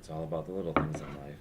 It's all about the little things in life.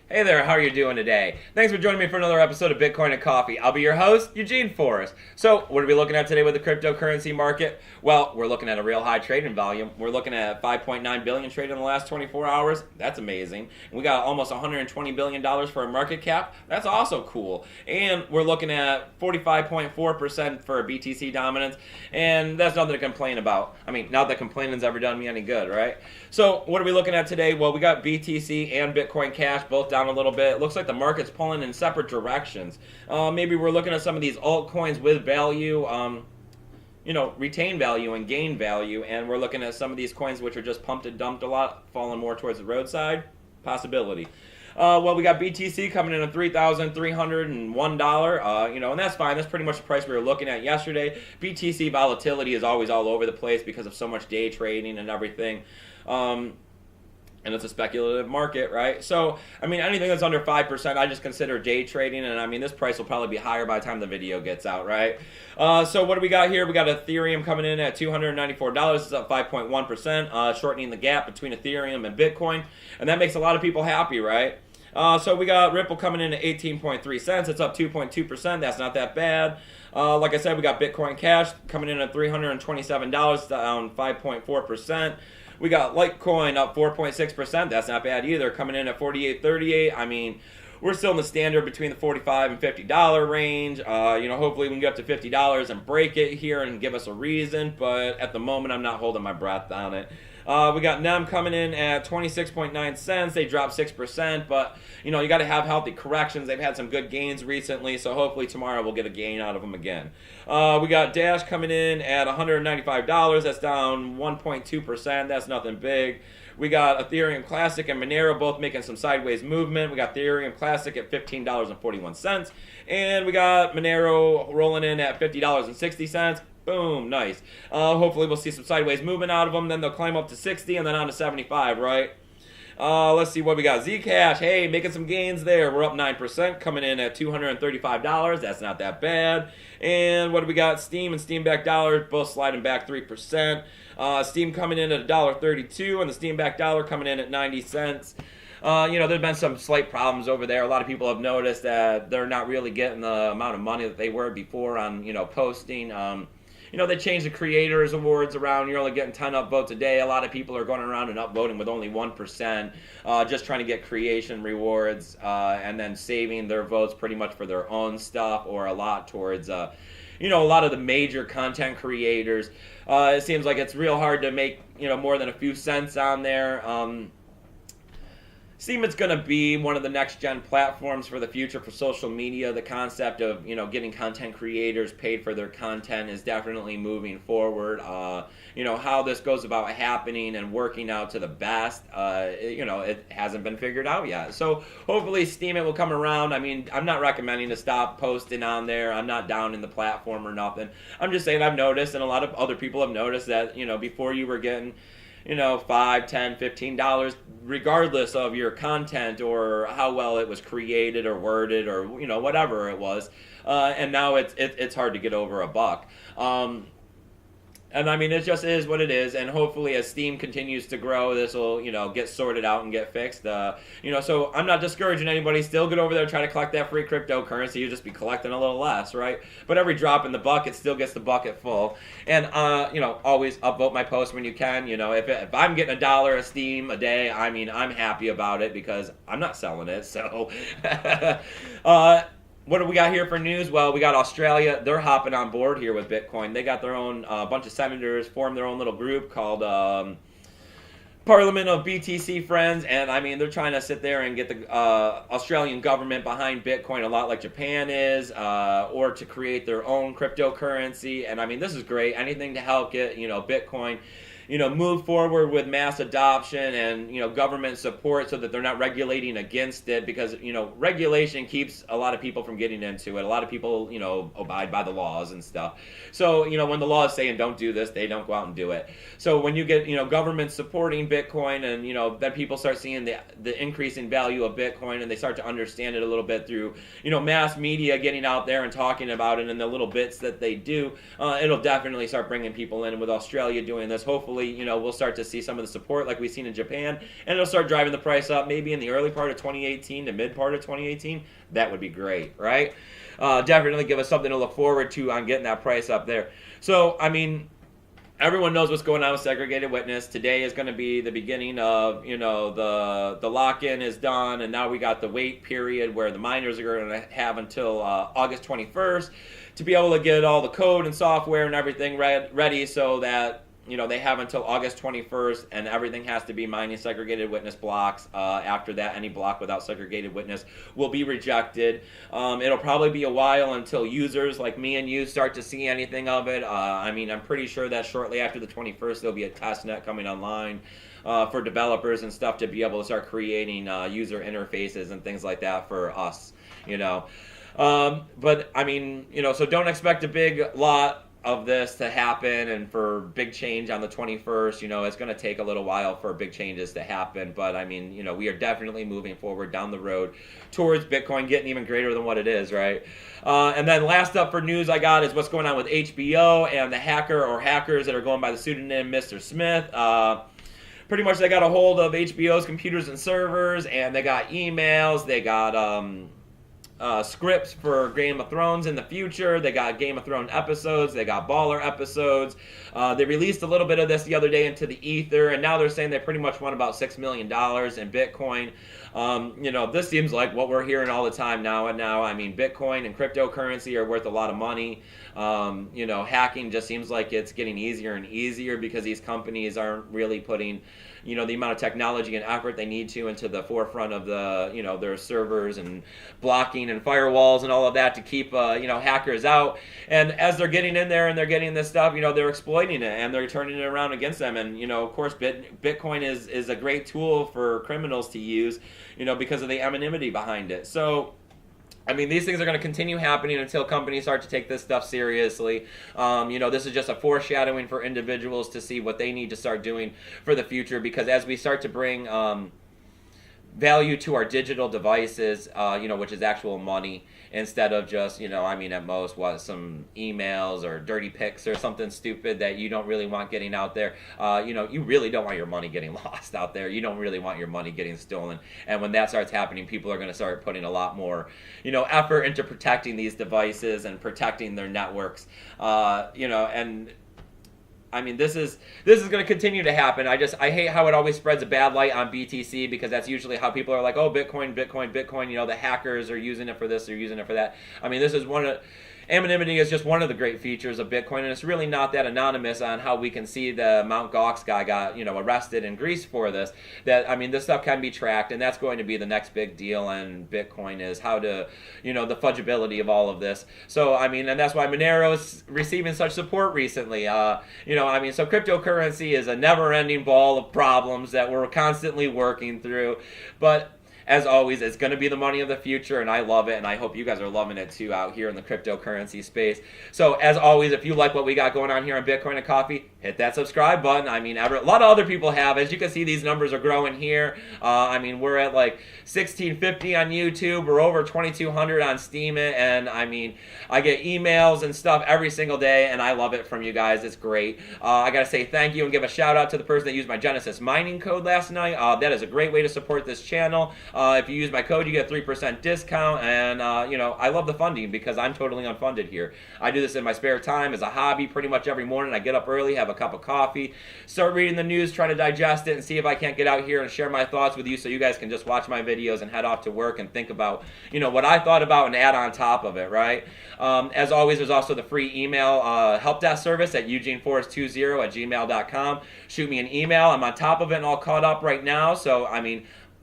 Hey there, how are you doing today? Thanks for joining me for another episode of Bitcoin and Coffee. I'll be your host, Eugene Forrest. So, what are we looking at today with the cryptocurrency market? Well, we're looking at a real high trading volume. We're looking at 5.9 billion traded in the last 24 hours. That's amazing. And we got almost $120 billion for a market cap. That's also cool. And we're looking at 45.4% for BTC dominance. And that's nothing to complain about. I mean, not that complaining's ever done me any good, right? So, what are we looking at today? Well, we got BTC and Bitcoin Cash both down a little bit. It looks like the market's pulling in separate directions. Maybe we're looking at some of these altcoins with value, retain value and gain value, and we're looking at some of these coins which are just pumped and dumped a lot, falling more towards the roadside. Possibility. Well, we got BTC coming in at $3,301, and that's fine. That's pretty much the price we were looking at yesterday. BTC volatility is always all over the place because of so much day trading and everything. And it's a speculative market, right? So, I mean, anything that's under 5%, I just consider day trading. And, I mean, this price will probably be higher by the time the video gets out, right? So, what do we got here? We got Ethereum coming in at $294. It's up 5.1%, shortening the gap between Ethereum and Bitcoin. And that makes a lot of people happy, right? So, we got Ripple coming in at 18.3 cents. It's up 2.2%. That's not that bad. Like I said, we got Bitcoin Cash coming in at $327, down 5.4%. We got Litecoin up 4.6%. That's not bad either, coming in at $48.38. I mean, we're still in the standard between the $45 and $50 range. Hopefully we can get up to $50 and break it here and give us a reason. But at the moment, I'm not holding my breath on it. We got NEM coming in at 26.9 cents. They dropped 6%, but you got to have healthy corrections. They've had some good gains recently, so hopefully tomorrow we'll get a gain out of them again. We got Dash coming in at $195. That's down 1.2%. That's nothing big. We got Ethereum Classic and Monero both making some sideways movement. We got Ethereum Classic at $15.41. And we got Monero rolling in at $50.60. Boom, nice. Hopefully we'll see some sideways movement out of them. Then they'll climb up to 60 and then on to 75, right? Let's see what we got. Zcash, hey, making some gains there. We're up 9%, coming in at $235. That's not that bad. And what do we got? Steam and Steam back dollar both sliding back 3%. Steam coming in at $1.32 and the Steam back dollar coming in at 90 cents. There's been some slight problems over there. A lot of people have noticed that they're not really getting the amount of money that they were before on, posting. They changed the creators awards around. You're only getting 10 upvotes a day. A lot of people are going around and upvoting with only 1%, just trying to get creation rewards, and then saving their votes pretty much for their own stuff or a lot towards, a lot of the major content creators. It seems like it's real hard to make, more than a few cents on there. Steam is going to be one of the next-gen platforms for the future for social media. The concept of, getting content creators paid for their content is definitely moving forward. How this goes about happening and working out to the best, it hasn't been figured out yet. So hopefully Steam, it will come around. I mean, I'm not recommending to stop posting on there. I'm not down in the platform or nothing. I'm just saying I've noticed, and a lot of other people have noticed that, before you were getting $5, $10, $15, regardless of your content or how well it was created or worded or, whatever it was. And now it's hard to get over a buck. And I mean, it just is what it is. And hopefully as Steam continues to grow, this will, get sorted out and get fixed. So I'm not discouraging anybody. Still get over there, try to collect that free cryptocurrency. You'll just be collecting a little less, right? But every drop in the bucket still gets the bucket full. And, always upvote my post when you can. If I'm getting $1 of Steam a day, I mean, I'm happy about it because I'm not selling it. So, what do we got here for news? Well, we got Australia. They're hopping on board here with Bitcoin. They got their own bunch of senators, formed their own little group called Parliament of BTC Friends. And, I mean, they're trying to sit there and get the Australian government behind Bitcoin a lot like Japan is, or to create their own cryptocurrency. And, I mean, this is great. Anything to help get, Bitcoin move forward with mass adoption and, government support so that they're not regulating against it because, regulation keeps a lot of people from getting into it. A lot of people, abide by the laws and stuff. So, when the law is saying don't do this, they don't go out and do it. So when you get, government supporting Bitcoin and, then people start seeing the increasing value of Bitcoin and they start to understand it a little bit through, mass media getting out there and talking about it and the little bits that they do, it'll definitely start bringing people in. And with Australia doing this, hopefully hopefully, we'll start to see some of the support like we've seen in Japan, and it'll start driving the price up maybe in the early part of 2018 to mid part of 2018. That would be great, right? Definitely give us something to look forward to on getting that price up there. So, I mean, everyone knows what's going on with segregated witness. Today is going to be the beginning of, the lock-in is done, and now we got the wait period where the miners are going to have until August 21st to be able to get all the code and software and everything ready so that, they have until August 21st, and everything has to be mining segregated witness blocks. After that, any block without segregated witness will be rejected. It'll probably be a while until users like me and you start to see anything of it. I'm pretty sure that shortly after the 21st, there'll be a testnet coming online for developers and stuff to be able to start creating user interfaces and things like that for us, But, so don't expect a big lot of this to happen and for big change on the 21st. It's going to take a little while for big changes to happen, but we are definitely moving forward down the road towards Bitcoin getting even greater than what it is, right? And then last up for news I got is what's going on with HBO and the hacker or hackers that are going by the pseudonym Mr. Smith. Pretty much they got a hold of HBO's computers and servers, and they got emails, they got scripts for Game of Thrones in the future. They got Game of Thrones episodes. They got Baller episodes. They released a little bit of this the other day into the ether, and now they're saying they pretty much won about $6 million in Bitcoin. This seems like what we're hearing all the time now. Bitcoin and cryptocurrency are worth a lot of money. Hacking just seems like it's getting easier and easier because these companies aren't really putting the amount of technology and effort they need to into the forefront of the, their servers and blocking and firewalls and all of that to keep, hackers out. And as they're getting in there and they're getting this stuff, they're exploiting it and they're turning it around against them. And, of course, Bitcoin is a great tool for criminals to use, because of the anonymity behind it. So, these things are going to continue happening until companies start to take this stuff seriously. This is just a foreshadowing for individuals to see what they need to start doing for the future, because as we start to bring value to our digital devices, which is actual money, instead of just, at most, some emails or dirty pics or something stupid that you don't really want getting out there. You really don't want your money getting lost out there. You don't really want your money getting stolen. And when that starts happening, people are going to start putting a lot more, effort into protecting these devices and protecting their networks, this is going to continue to happen. I hate how it always spreads a bad light on BTC, because that's usually how people are like, oh, Bitcoin. The hackers are using it for this, they're using it for that. This is anonymity is just one of the great features of Bitcoin, and it's really not that anonymous on how we can see the Mt. Gox guy got, arrested in Greece for this. This stuff can be tracked, and that's going to be the next big deal on Bitcoin, is how to, the fudgeability of all of this. So, and that's why Monero is receiving such support recently. So cryptocurrency is a never-ending ball of problems that we're constantly working through, but as always, it's going to be the money of the future, and I love it, and I hope you guys are loving it too out here in the cryptocurrency space. So, as always, if you like what we got going on here on Bitcoin and Coffee, hit that subscribe button. A lot of other people have. As you can see, these numbers are growing here. We're at like 1650 on YouTube. We're over 2200 on Steemit, and I get emails and stuff every single day, and I love it from you guys. It's great. I got to say thank you and give a shout out to the person that used my Genesis mining code last night. That is a great way to support this channel. If you use my code, you get a 3% discount, and, I love the funding because I'm totally unfunded here. I do this in my spare time as a hobby pretty much every morning. I get up early, have a cup of coffee, start reading the news, try to digest it, and see if I can't get out here and share my thoughts with you so you guys can just watch my videos and head off to work and think about, what I thought about and add on top of it, right? As always, there's also the free email help desk service at eugeneforest20@gmail.com. Shoot me an email. I'm on top of it and all caught up right now, so,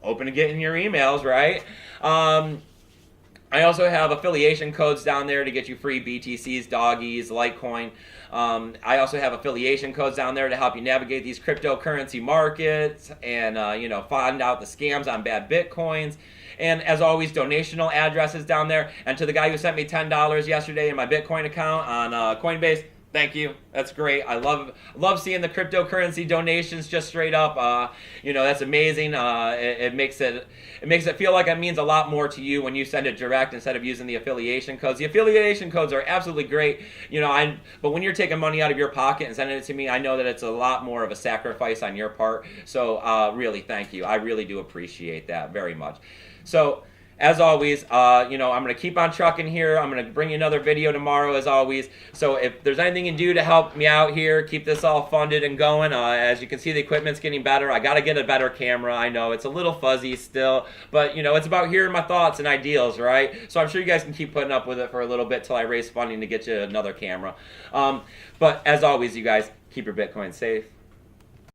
open to getting your emails, right? I also have affiliation codes down there to get you free BTCs, doggies, Litecoin. I also have affiliation codes down there to help you navigate these cryptocurrency markets and, find out the scams on bad Bitcoins. And as always, donational addresses down there. And to the guy who sent me $10 yesterday in my Bitcoin account on Coinbase, Thank you. That's great. I love seeing the cryptocurrency donations just straight up. That's amazing. It makes it feel like it means a lot more to you when you send it direct instead of using the affiliation codes. The affiliation codes are absolutely great. But when you're taking money out of your pocket and sending it to me, I know that it's a lot more of a sacrifice on your part. So really, thank you. I really do appreciate that very much. So, as always, I'm going to keep on trucking here. I'm going to bring you another video tomorrow, as always. So if there's anything you can do to help me out here, keep this all funded and going. As you can see, the equipment's getting better. I got to get a better camera. I know it's a little fuzzy still, but, it's about hearing my thoughts and ideals, right? So I'm sure you guys can keep putting up with it for a little bit till I raise funding to get you another camera. But as always, you guys, keep your Bitcoin safe.